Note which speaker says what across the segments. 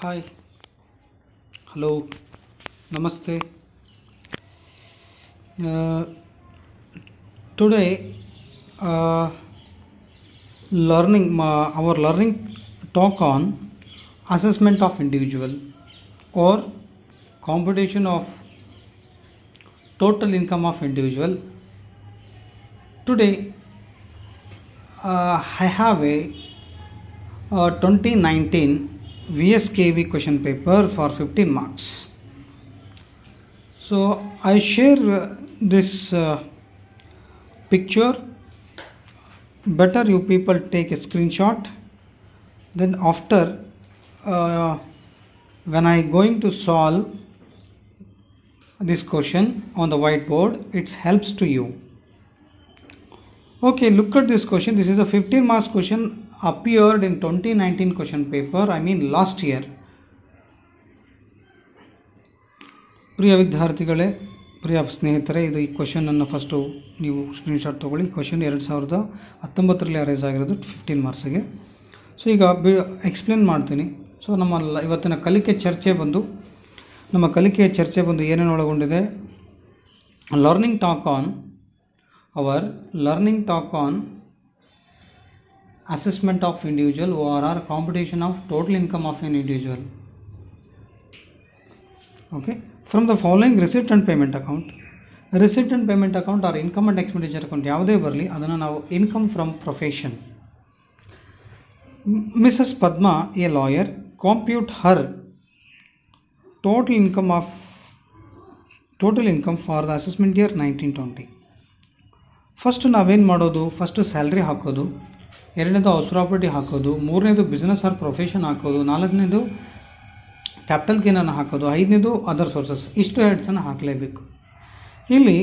Speaker 1: Hi, hello, namaste. Uh, Today, uh, our learning talk on assessment of individual or computation of total income of individual. Today, I have a 2019 VSKV question paper for 15 marks. So I share this picture. Better you people take a screenshot. Then after, uh, when I going to solve this question on the whiteboard, it helps to you. Okay, look at this question. This is a 15 marks question appeared in 2019 question paper. I mean last year. ಪ್ರಿಯ ವಿದ್ಯಾರ್ಥಿಗಳೇ, ಪ್ರಿಯ ಸ್ನೇಹಿತರೆ, ಇದು ಈ ಕ್ವಶನನ್ನು first ನೀವು screenshot ತೊಗೊಳ್ಳಿ. Question 2019ರಲ್ಲಿ arrange ಆಗಿರೋದು 15 ಮಾರ್ಕ್ಸಿಗೆ. ಸೊ ಈಗ ಎಕ್ಸ್ಪ್ಲೇನ್ ಮಾಡ್ತೀನಿ. ಸೊ ನಮ್ಮ ಇವತ್ತಿನ ಕಲಿಕೆಯ ಚರ್ಚೆ ಬಂದು ಏನೇನು ಒಳಗೊಂಡಿದೆ, learning talk on assessment of individual ORR computation of total income of an individual. Okay, from the following receipt and payment account or income and expenditure account ಯಾವುದೇ ಬರಲಿ, ಅದನ್ನು ನಾವು income from profession. Mrs Padma, a lawyer, compute her total income for the assessment year 1920. First ನಾವೇನು ಮಾಡೋದು, first salary ಹಾಕೋದು, ಎರಡನೇದು house property ಹಾಕೋದು, ಮೂರನೇದು ಬಿಸ್ನೆಸ್ ಆರ್ ಪ್ರೊಫೆಷನ್ ಹಾಕೋದು, ನಾಲ್ಕನೇದು ಕ್ಯಾಪಿಟಲ್ ಗೇನನ್ನು ಹಾಕೋದು, ಐದನೇದು ಅದರ್ ಸೋರ್ಸಸ್. ಇಷ್ಟು ಹೆಡ್ಸನ್ನು ಹಾಕಲೇಬೇಕು. ಇಲ್ಲಿ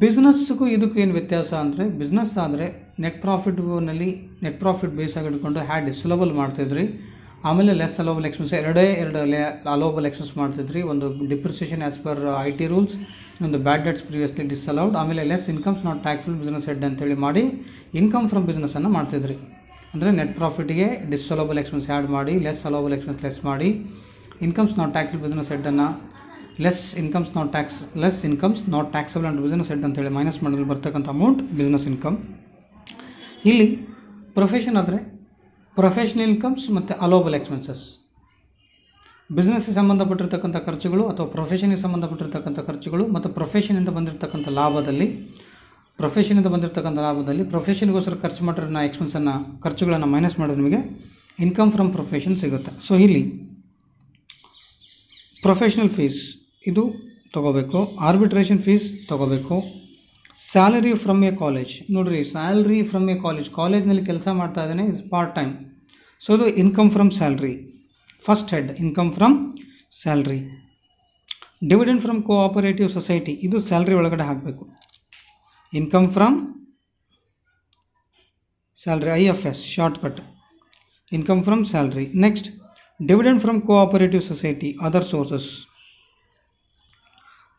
Speaker 1: ಬಿಸ್ನೆಸ್ಗೂ ಇದಕ್ಕೂ ಏನು ವ್ಯತ್ಯಾಸ ಅಂದರೆ, ಬಿಸ್ನೆಸ್ ಆದರೆ ನೆಟ್ ಪ್ರಾಫಿಟ್ ಬೇಸಾಗಿ ಹಿಡ್ಕೊಂಡು ಡಿಸ್ಅಲೋಬಲ್ ಮಾಡ್ತಿದ್ರಿ, ಆಮೇಲೆ ಲೆಸ್ ಅಲೋಬಲ್ ಎಕ್ಸ್ಪೆನ್ಸ್ ಎರಡು ಅಲೋಬಲ್ ಎಕ್ಸ್ಪೆನ್ಸ್ ಮಾಡ್ತಿದ್ರಿ. ಒಂದು depreciation as per IT rules, ಒಂದು ಬ್ಯಾಡ್ ಡೆಟ್ಸ್ ಪ್ರಿವಿಯಸ್ಲಿ ಡಿಸ್ಅಲೌಡ್, ಆಮೇಲೆ less incomes not taxable business head ಅಂತೇಳಿ ಮಾಡಿ ಇನ್ಕಮ್ ಫ್ರಮ್ ಬಿಸ್ನೆಸ್ಸನ್ನು ಮಾಡ್ತಿದ್ರಿ. ಅಂದರೆ ನೆಟ್ ಪ್ರಾಫಿಟ್ಗೆ ಡಿಸ್ಅಲೋಬಲ್ ಎಕ್ಸ್ಪೆನ್ಸ್ ಆ್ಯಡ್ ಮಾಡಿ, ಲೆಸ್ ಅಲೋಬಲ್ ಎಕ್ಸ್ಪೆನ್ಸ್ ಲೆಸ್ ಮಾಡಿ, ಇನ್ಕಮ್ಸ್ ನಾಟ್ ಟ್ಯಾಕ್ಸಬಲ್ ಬಿಸ್ನೆಸ್ ಹೆಡ್ಡನ್ನು less incomes not taxable and business head ಅಂತೇಳಿ ಮೈನಸ್ ಮಾಡಿದ್ರೆ ಬರ್ತಕ್ಕಂಥ ಅಮೌಂಟ್ ಬಿಸ್ನೆಸ್ ಇನ್ಕಮ್. ಇಲ್ಲಿ ಪ್ರೊಫೆಷನ್ ಆದರೆ ಪ್ರೊಫೆಷನಲ್ ಇನ್ಕಮ್ಸ್ ಮತ್ತು ಅಲೋಬಲ್ ಎಕ್ಸ್ಪೆನ್ಸಸ್, ಬಿಸ್ನೆಸ್ಗೆ ಸಂಬಂಧಪಟ್ಟಿರ್ತಕ್ಕಂಥ ಖರ್ಚುಗಳು ಅಥವಾ ಪ್ರೊಫೆಷನ್ಗೆ ಸಂಬಂಧಪಟ್ಟಿರ್ತಕ್ಕಂಥ ಖರ್ಚುಗಳು ಮತ್ತು ಪ್ರೊಫೆಷನಿಂದ ಬಂದಿರತಕ್ಕಂಥ ಲಾಭದಲ್ಲಿ ಪ್ರೊಫೆಷನ್ಗೋಸ್ಕರ ಖರ್ಚು ಮಾಡಿರೋ ಖರ್ಚುಗಳನ್ನು ಮೈನಸ್ ಮಾಡಿದ್ರೆ ನಿಮಗೆ ಇನ್ಕಮ್ ಫ್ರಮ್ ಪ್ರೊಫೆಷನ್ ಸಿಗುತ್ತೆ. ಸೊ ಇಲ್ಲಿ ಪ್ರೊಫೆಷನಲ್ ಫೀಸ್ ಇದು ತೊಗೋಬೇಕು, ಆರ್ಬಿಟ್ರೇಷನ್ ಫೀಸ್ ತೊಗೋಬೇಕು, ಸ್ಯಾಲರಿ ಫ್ರಮ್ ಎ ಕಾಲೇಜ್. ನೋಡಿರಿ, ಸ್ಯಾಲ್ರಿ ಫ್ರಮ್ ಎ ಕಾಲೇಜ್ನಲ್ಲಿ ಕೆಲಸ ಮಾಡ್ತಾ ಇದ್ದಾನೆ, ಇಸ್ ಪಾರ್ಟ್ ಟೈಮ್. ಸೊ ಇದು income from salary, first head income from salary. Dividend from cooperative society, ಇದು ಸ್ಯಾಲ್ರಿ ಒಳಗಡೆ ಹಾಕಬೇಕು. Income from salary, IFS shortcut, income from salary. Next dividend from cooperative society, other sources.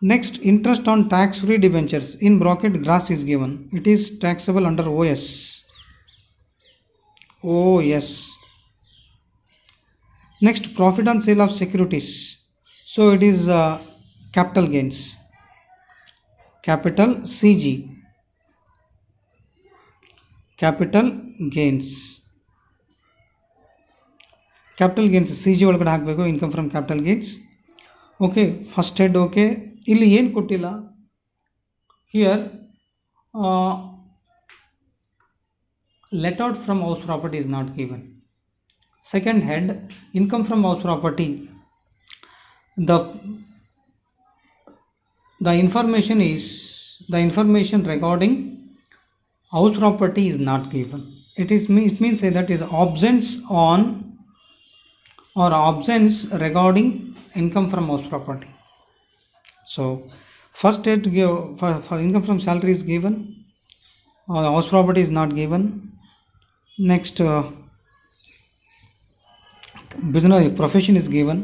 Speaker 1: Next, interest on tax-free debentures in bracket gross is given. It is taxable under OS. Next, profit on sale of securities. So it is capital gains. Capital CG. Capital gains CG ಒಳಗಡೆ ಹಾಕಬೇಕು, income from capital gains. Okay, first head okay. ಇಲ್ಲಿ ಏನು ಕೊಟ್ಟಿಲ್ಲ, here let out from house property is not given. Second head income from house property, the information regarding house property is not given. It means that is absence regarding income from house property. So first head for income from salary is given, house property is not given. Next, business profession is given,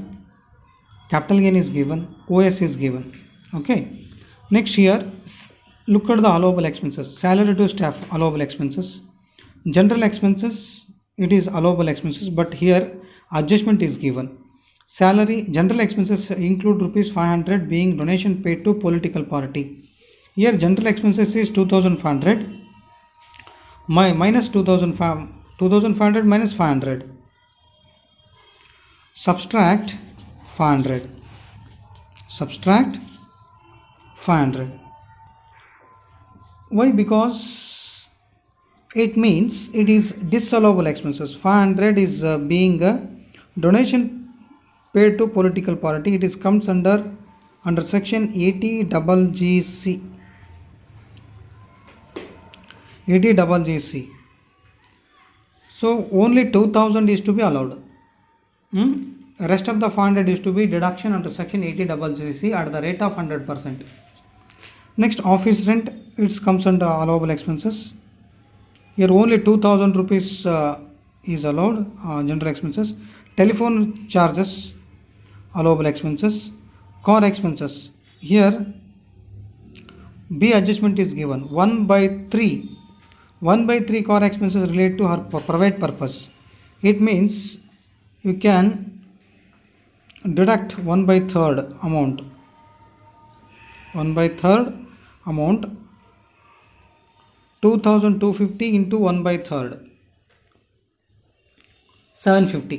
Speaker 1: capital gain is given, OS is given. Okay, next here look at the allowable expenses. Salary to staff, allowable expenses. General expenses, it is allowable expenses, but here adjustment is given. Salary, general expenses include rupees 500 being donation paid to political party. Here general expenses is 2500 minus 2500 minus 500. Subtract 500. Subtract 500. Why? Because it means it is disallowable expenses. 500 is being a donation paid to political party. It is comes under section 80GC. 80GC. So only 2000 is to be allowed. Rest of the 500 is to be deduction under section 80GC at the rate of 100%. Next, office rent, it comes under allowable expenses. Here only 2000 rupees is allowed, general expenses. Telephone charges, allowable expenses. Car expenses, here B adjustment is given. 1/3 car expenses relate to her private purpose. It means you can deduct 1/3 amount. 1/3 amount 2250 into 1/3 750.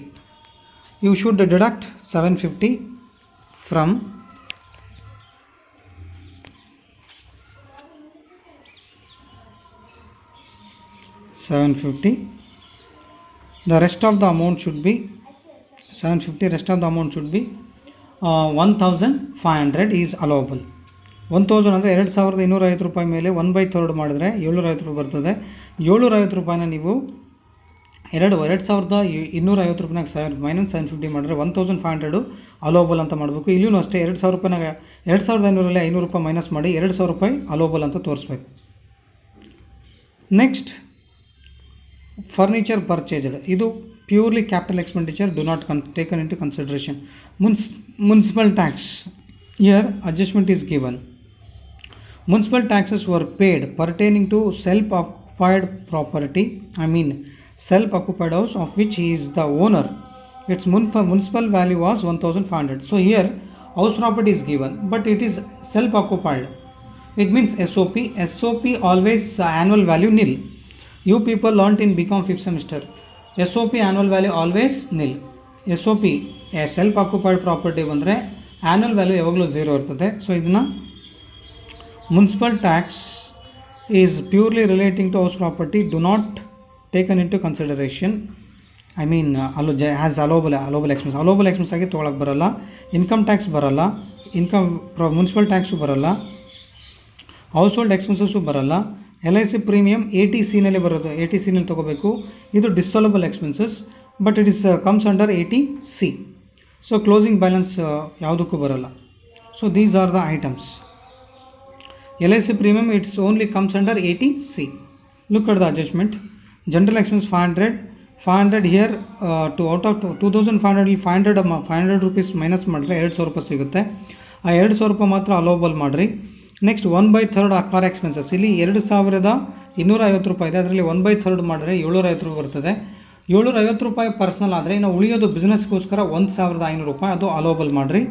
Speaker 1: You should deduct 750 from 750. The rest of the amount should be 750. Rest of the amount should be 1500 is allowable. 1000 ಅಂದರೆ 2250 ರೂಪಾಯಿ ಮೇಲೆ 1/3 ಮಾಡಿದ್ರೆ 750 ರೂಪಾಯಿ ಬರ್ತದೆ. 750 ರೂಪಾಯಿನ ನೀವು 2250 ರೂಪಾಯಿನಾಗ minus 750 ಮಾಡಿದ್ರೆ 1500 allowable ಅಂತ ಮಾಡಬೇಕು. ಇಲ್ಲಿಯೂ ಅಷ್ಟೇ 2000 ರೂಪಾಯಿನಾಗ 2500ರಲ್ಲಿ 500 ರೂಪಾಯಿ ಮೈನಸ್ ಮಾಡಿ 2000 ರೂಪಾಯಿ ಅಲೋಬಲ್ ಅಂತ ತೋರಿಸ್ಬೇಕು. ನೆಕ್ಸ್ಟ್, ಫರ್ನಿಚರ್ ಪರ್ಚೇಸ್ಡ್, ಇದು purely capital expenditure, do not taken into consideration. Municipal tax, here adjustment is given. Municipal taxes were paid pertaining to self-occupied property, self-occupied house of which he is the owner. Its municipal value was 1500. So here house property is given, but it is self-occupied. It means SOP. SOP always annual value nil. You people learnt in BCom 5th semester. SOP annual value always nil. SOP self-occupied property ಬಂದರೆ annual value ಯಾವಾಗಲೂ 0 ಇರ್ತದೆ. So ಇದನ್ನು municipal tax is purely relating to house property, do not taken into consideration. Has allowable expense. Allowable expense ಆಗಿ ತೊಗೊಳಕ್ಕೆ ಬರಲ್ಲ. Income tax ಬರಲ್ಲ, municipal tax ಬರಲ್ಲ, household expenses ಬರಲ್ಲ. LIC ಪ್ರೀಮಿಯಮ್ 80C ಬರೋದು, 80C ತೊಗೋಬೇಕು. ಇದು disallowable expenses, but it is comes under 80C. So closing balance ಯಾವುದಕ್ಕೂ ಬರಲ್ಲ. So these are the items. LIC premium, it's only comes under 80C. Look at the adjustment. General expense 500 here to out of 2500 500 rupees minus ಮಾಡಿದ್ರೆ 2000 ರೂಪಾಯಿ ಸಿಗುತ್ತೆ. ಆ 2000 ರೂಪಾಯಿ ಮಾತ್ರ allowable ಮಾಡಿರಿ. Next 1/3 car expenses, ಇಲ್ಲಿ 2250 ರೂಪಾಯಿ ಇದೆ, ಅದರಲ್ಲಿ 1/3 ಮಾಡಿದ್ರೆ 750 ರೂಪಾಯಿ ಬರ್ತದೆ. 750 ರೂಪಾಯಿ ಪರ್ಸನಲ್ ಆದರೆ ನಾವು ಉಳಿಯೋದು ಬಿಸ್ನೆಸ್ಗೋಸ್ಕರ 1500 ರೂಪಾಯಿ, ಅದು ಅಲೋಬಲ್ ಮಾಡಿರಿ.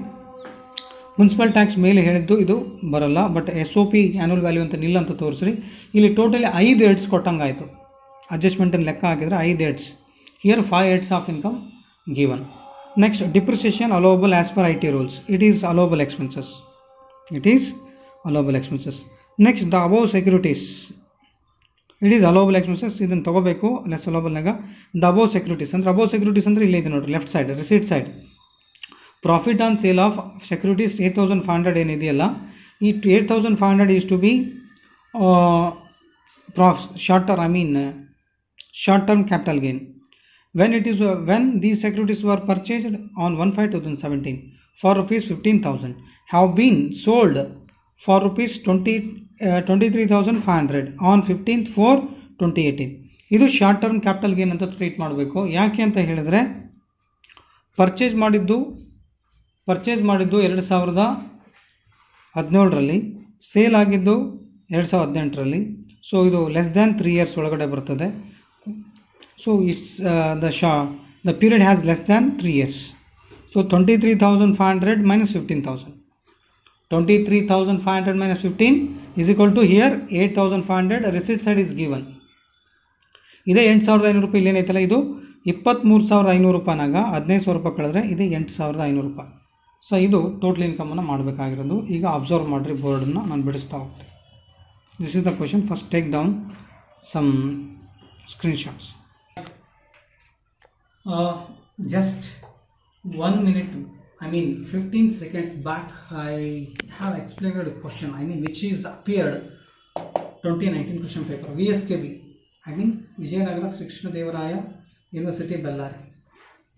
Speaker 1: ಮುನ್ಸಿಪಲ್ ಟ್ಯಾಕ್ಸ್ ಮೇಲೆ ಹೇಳಿದ್ದು ಇದು ಬರಲ್ಲ, ಬಟ್ SOP ಆ್ಯನ್ಯುವಲ್ ವ್ಯಾಲ್ಯೂ ಅಂತ ನಿಲ್ಲ ಅಂತ ತೋರಿಸ್ರಿ. ಇಲ್ಲಿ ಟೋಟಲಿ 5 ಏಡ್ಸ್ ಕೊಟ್ಟಂಗೆ ಆಯಿತು. ಅಡ್ಜಸ್ಟ್ಮೆಂಟನ್ನು ಲೆಕ್ಕ ಹಾಕಿದರೆ 5 aids. Here 5 aids of income given. Next, depreciation allowable as per IT rules. It is allowable expenses. Next, the above securities, it is allowable expenses. ಇದನ್ನು ತೊಗೋಬೇಕು ಲೆಸ್ ಅಲೋಬಲ್ನಾಗ. ದ ಅಬೌವ್ ಸೆಕ್ಯೂರಿಟೀಸ್ ಅಂದರೆ ಇಲ್ಲೇ ಇದೆ ನೋಡಿರಿ, left side, receipt side. Profit on sale of securities 8500 ಏನಿದೆಯಲ್ಲ, ಈ 8500 is to be short term capital gain. when these securities were purchased on 1/5/2017 for rupees 15,000 have been sold for rupees 23,500 on 15/4/2018. ಇದು short term capital gain ಅಂತ treat ಮಾಡಬೇಕು. ಯಾಕೆ ಅಂತ ಹೇಳಿದರೆ, purchase ಮಾಡಿದ್ದು 2017ರಲ್ಲಿ, sale ಆಗಿದ್ದು 2018ರಲ್ಲಿ. ಸೊ ಇದು ಲೆಸ್ ದ್ಯಾನ್ 3 years ಒಳಗಡೆ ಬರ್ತದೆ. So it's the The period has less than 3 years. So 23,500 minus 15,000. 23,500 minus 15 is equal to here 8,500. Receipt side is given. ಇದೇ 8,500 ರೂಪಾಯಿ ಇಲ್ಲೇನೈತಲ್ಲ ಇದು 23,500 ರೂಪಾಯಿನಾಗ 15,000 ರೂಪಾಯಿ ಕಳೆದ್ರೆ ಇದೆ 8,500 ರೂಪಾಯಿ. ಸೊ ಇದು ಟೋಟಲ್ ಇನ್ಕಮನ್ನು ಮಾಡಬೇಕಾಗಿರೋದು. ಈಗ ಅಬ್ಸರ್ವ್ ಮಾಡಿರಿ, ಬೋರ್ಡನ್ನು ನಾನು ಬಿಡಿಸ್ತಾ ಹೋಗ್ತೀನಿ. This is the question. First take down some screenshots. Just 1 minute, 15 seconds back, I have explained a question, which is appeared 2019 question paper, VSKB, Vijayanagara Sri Krishna Devaraya University, Bellary,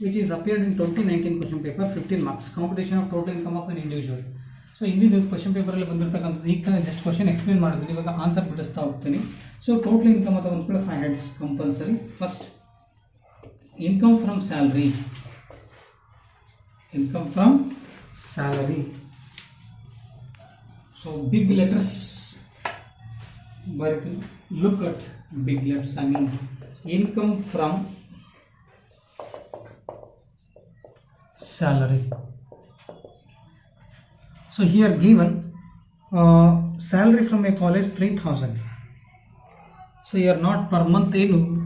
Speaker 1: which is appeared in 2019 question paper, 15 marks, computation of total income of an individual. So in this question paper ಅಲ್ಲಿ ಬಂದಿರತಕ್ಕಂಥದ್ದು ಈಗ just question explain ಮಾಡಿದ್ದೀನಿ, ಇವಾಗ answer ಬಿಡಿಸ್ತಾ ಹೋಗ್ತೀನಿ. So total income ಅಂತ ಒಂದು ಕೂಡ 5 heads compulsory. First income from salary. Income from salary. So big letters, but look at big letters. Income from salary. So here given salary from a college 3,000. So here not per month,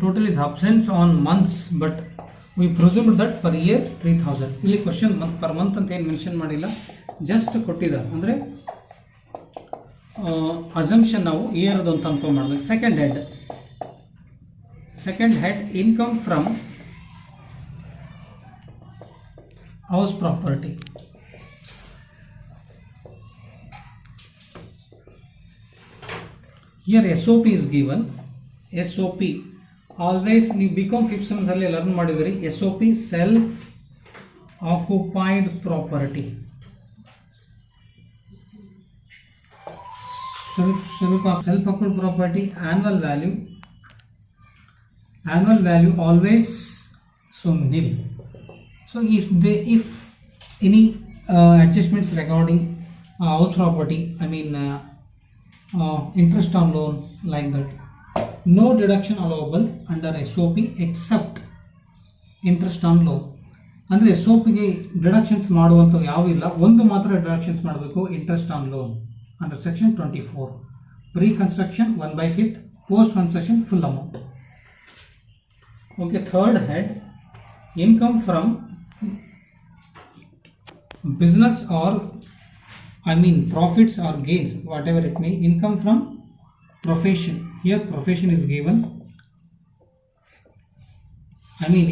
Speaker 1: total is absence on months, but we presumed that per year 3,000. ಇಲ್ಲಿ question month per month ಅಂತ ಏನು mention ಮಾಡಿಲ್ಲ, just ಕೊಟ್ಟಿದ್ದಾರೆ. ಅಂದರೆ assumption ನಾವು ಇಯರ್ದು ಅಂತ ಅನ್ಕೊಂಡು ಮಾಡಬೇಕು. Second head income from house property. Here SOP is given. SOP always ನೀವು ಬಿಕಾಮ್ ಫಿಫ್ತ್ ಸೆಮ್ಸಲ್ಲಿ ಲರ್ನ್ ಮಾಡಿದ್ರಿ. SOP self occupied property. Self occupied property annual value always so nil. So if any adjustments regarding house property, interest on loan, like that, no deduction allowable under SOP except interest on loan. ಅಂದರೆ SOPಗೆ deductions ಮಾಡುವಂಥವು ಯಾವ ಇಲ್ಲ, ಒಂದು ಮಾತ್ರ deductions ಮಾಡಬೇಕು, interest on loan under section 24. Pre construction 1/5, post construction full amount. Okay, third head income from business or profits or gains, whatever it may. Income from profession. Here profession is given.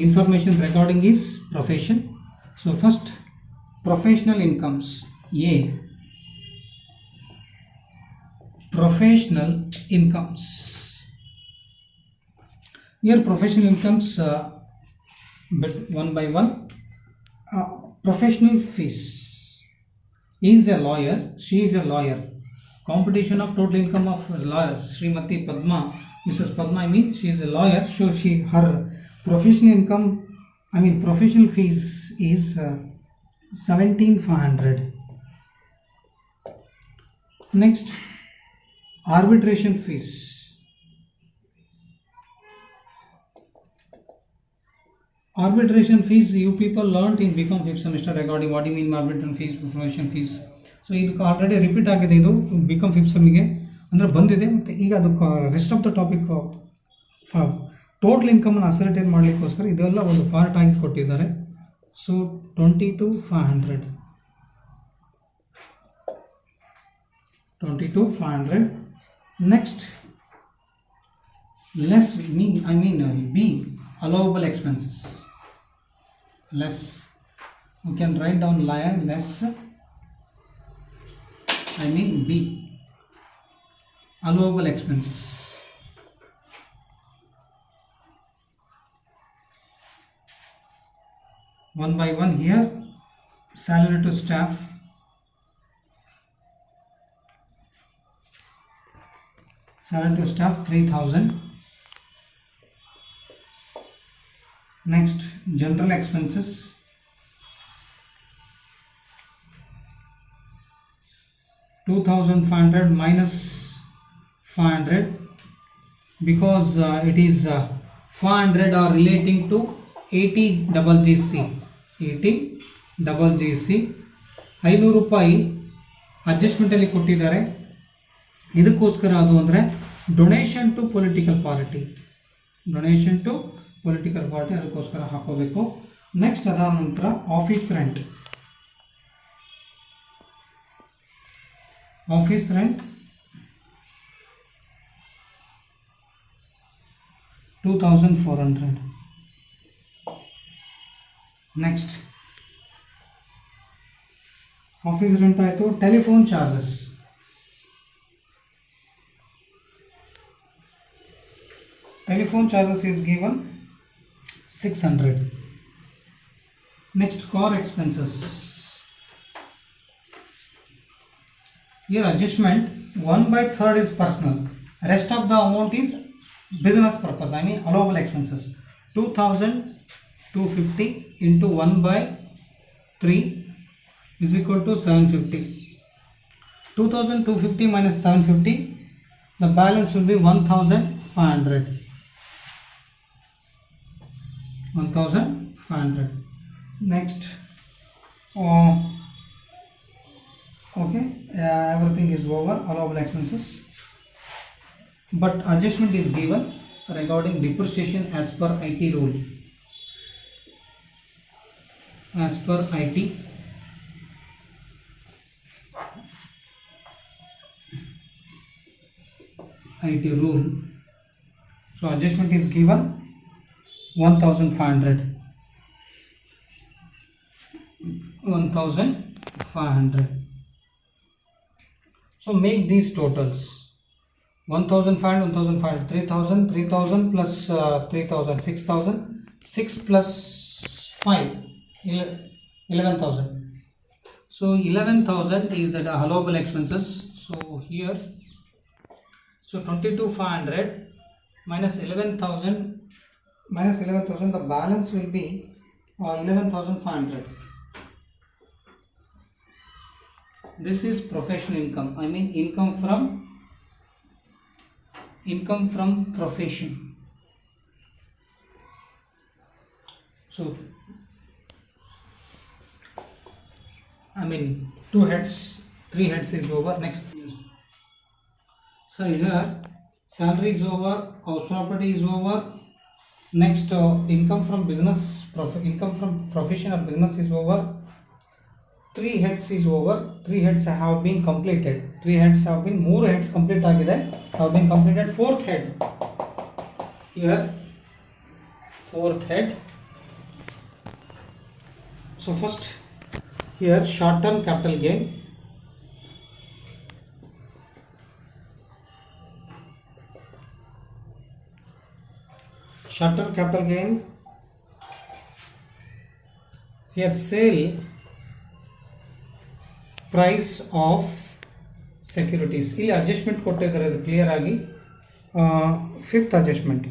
Speaker 1: Information regarding is profession. So first professional incomes. A. Professional incomes. Here professional incomes but one by one. Professional fees. He is a lawyer, she is a lawyer. Computation of total income of lawyer, Srimati Padma, Mrs. Padma, she is a lawyer, so her professional income, professional fees is 17,500. Next, arbitration fees. Arbitration fees you people learnt in BCom 5th semester regarding what do you mean arbitration fees, professional fees. So ಇದಕ್ಕೆ already repeat ಆಗಿದೆ, ಇದು BCom 5th ಸೆಮ್ಮಿಗೆ ಅಂದರೆ ಬಂದಿದೆ. ಮತ್ತು ಈಗ ಅದಕ್ಕೆ rest of the topic total ಇನ್ಕಮನ್ನು ascertain ಮಾಡಲಿಕ್ಕೋಸ್ಕರ ಇದೆಲ್ಲ ಒಂದು ಪಾರ್ಟ್ ಆಗಿ ಕೊಟ್ಟಿದ್ದಾರೆ. So 22,500. Next, less B, allowable expenses. Less, we can write down less, B, allowable expenses. One by one here, salary to staff. Salary to staff 3,000. Next, general expenses. 2,500 minus 500 because it is 500 are relating to 80GC 500 ರೂಪಾಯಿ ಅಡ್ಜಸ್ಟ್ಮೆಂಟಲ್ಲಿ ಕೊಟ್ಟಿದ್ದಾರೆ. ಇದಕ್ಕೋಸ್ಕರ ಅದು ಅಂದರೆ donation to political party, ಅದಕ್ಕೋಸ್ಕರ ಹಾಕೋಬೇಕು. Next ಅದಾದ ನಂತರ office rent 2400. Next office rent ಆಯಿತು. Telephone charges is given 600. Next, car expenses. Here adjustment 1/3 is personal, rest of the amount is business purpose, I mean allowable expenses. 2250 into 1/3 is equal to 750. 2250 minus 750, the balance will be 1500. Next, okay, everything is over, allowable expenses, but adjustment is given regarding depreciation as per IT rule. As per IT rule, so adjustment is given 1500. So make these totals: 1500, 3000 plus 3000, 6000, 6 plus 5, 11,000. So 11,000 is the allowable expenses. So here, so 22,500 minus 11,000, the balance will be 11,500. This is professional income, I mean income from profession. So I mean 2 heads, 3 heads is over. Next, so here salary is over, house property is over. Next, income from business, income from profession or business is over. 3 heads is over. 3 heads have been completed. 3 heads have been, 3 heads complete agide, have been completed. 4th head here, 4th head. So first here short term capital gain. Short-term capital gain, here sale price of securities. ಇಲ್ಲಿ adjustment ಕೊಟ್ಟಿದ್ದಾರೆ clear ಆಗಿ. 5th adjustment,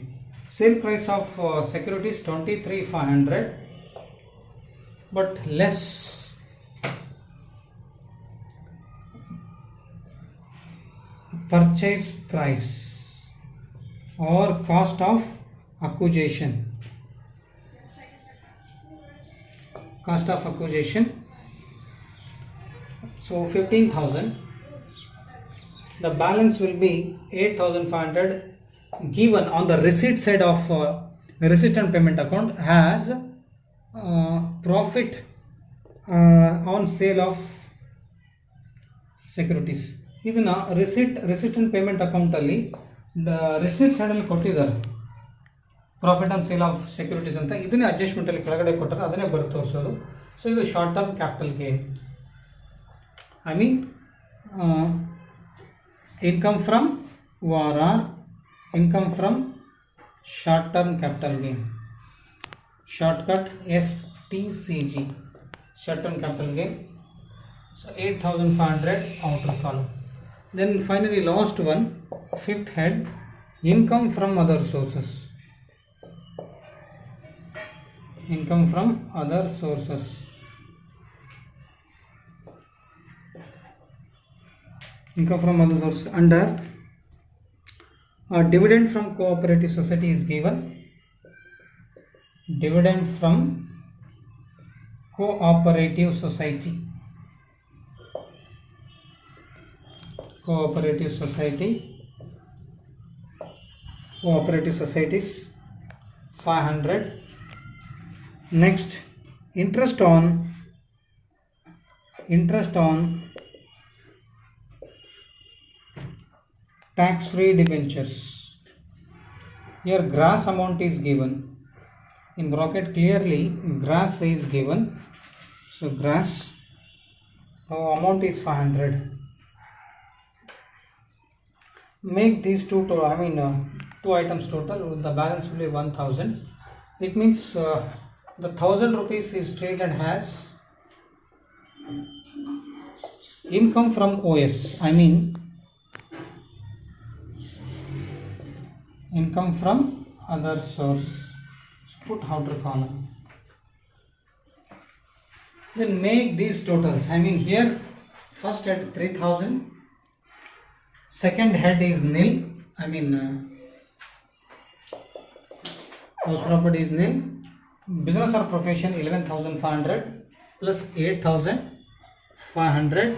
Speaker 1: sale price of securities 23,500, but less purchase price or cost of acquisition. So 15,000. The balance will be 8,500 given on the receipt side of receipt and payment account as profit on sale of securities. ಇದನ್ನ receipt and payment account ಅಲ್ಲಿ receipt side ಅಲ್ಲಿ ಕೊಟ್ಟಿದ್ದಾರೆ profit on sale of securities ಅಂತ. ಇದನ್ನೇ adjustment ಅಲ್ಲಿ ಕೆಳಗಡೆ ಕೊಟ್ಟರೆ ಅದನ್ನೇ ಬರುತ್ತೆ ತೋರಿಸೋದು. ಸೊ ಇದು short term capital gain, I mean income from income from short term capital gain, shortcut STCG, short term capital gain. So 8,500 outer column. Then finally last one, 5th head, income from other sources. Income from other sources. Income from other sources under a dividend from cooperative society is given dividend from cooperative society. Cooperative societies 500. Next, interest on tax-free debentures. Here gross amount is given. In bracket clearly gross is given. So gross amount is 500. Make these two items total. The balance will be 1000. It means the 1000 rupees is treated as income from OS. Income from other source. Put outer column. Then make these totals. Here first head 3000. Second head is nil. House property is nil. Business or profession 11,500 plus 8,500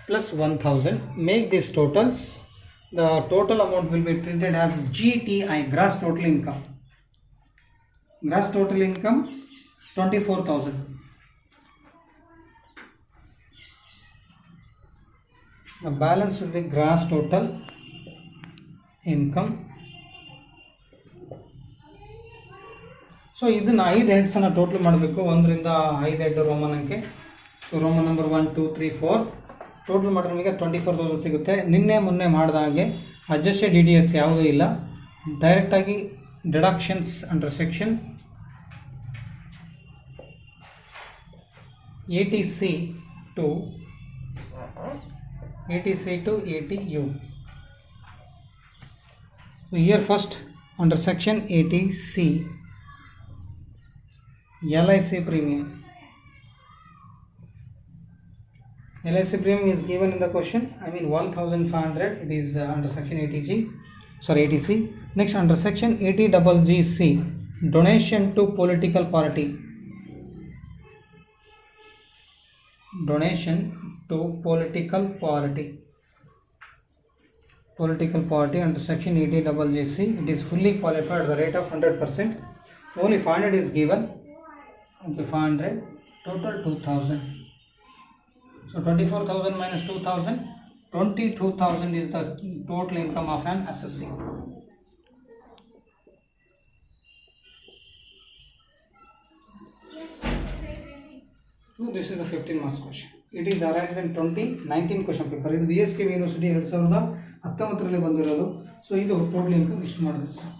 Speaker 1: plus 1,000. Make these totals. The total amount will be treated as GTI, gross total income. Gross total income 24,000. The balance will be gross total income. So ಇದನ್ನ 5 heads ಅನ್ನು total ಮಾಡಬೇಕು. 1 ರಿಂದ 5 head Roman ಅಂಕೆ. So Roman number 1 2 3 4 total ಮಾಡಿದ್ರೆ ನಿಮಗೆ 24,000 ಸಿಗುತ್ತೆ. ನಿನ್ನೆ ಮೊನ್ನೆ ಮಾಡಿದ ಹಾಗೆ ಅಡ್ಜಸ್ಟೆಡ್ DDS ಯಾವುದೂ ಇಲ್ಲ. ಡೈರೆಕ್ಟ್ ಆಗಿ deductions under section ATC to ATU. So here first under section ATC, LIC premium. LIC premium is given in the question. 1,500. It is under section ATC. Next under section ATGGC, donation to political party. Donation to political party under section ATGGC. It is fully qualified at the rate of 100%. Only 500 is given. Okay, 500. Total 2,000. So 24,000 minus 2,000. 22,000 is the total income of an assessee. So this is the 15 marks question. It is arranged in 2019 question paper. ಇದು BSK University 2019 ರಲ್ಲಿ ಬಂದಿರೋದು. So ಇದು total income ಇಷ್ಟು ಮಾಡಿದ್ರೆ sir.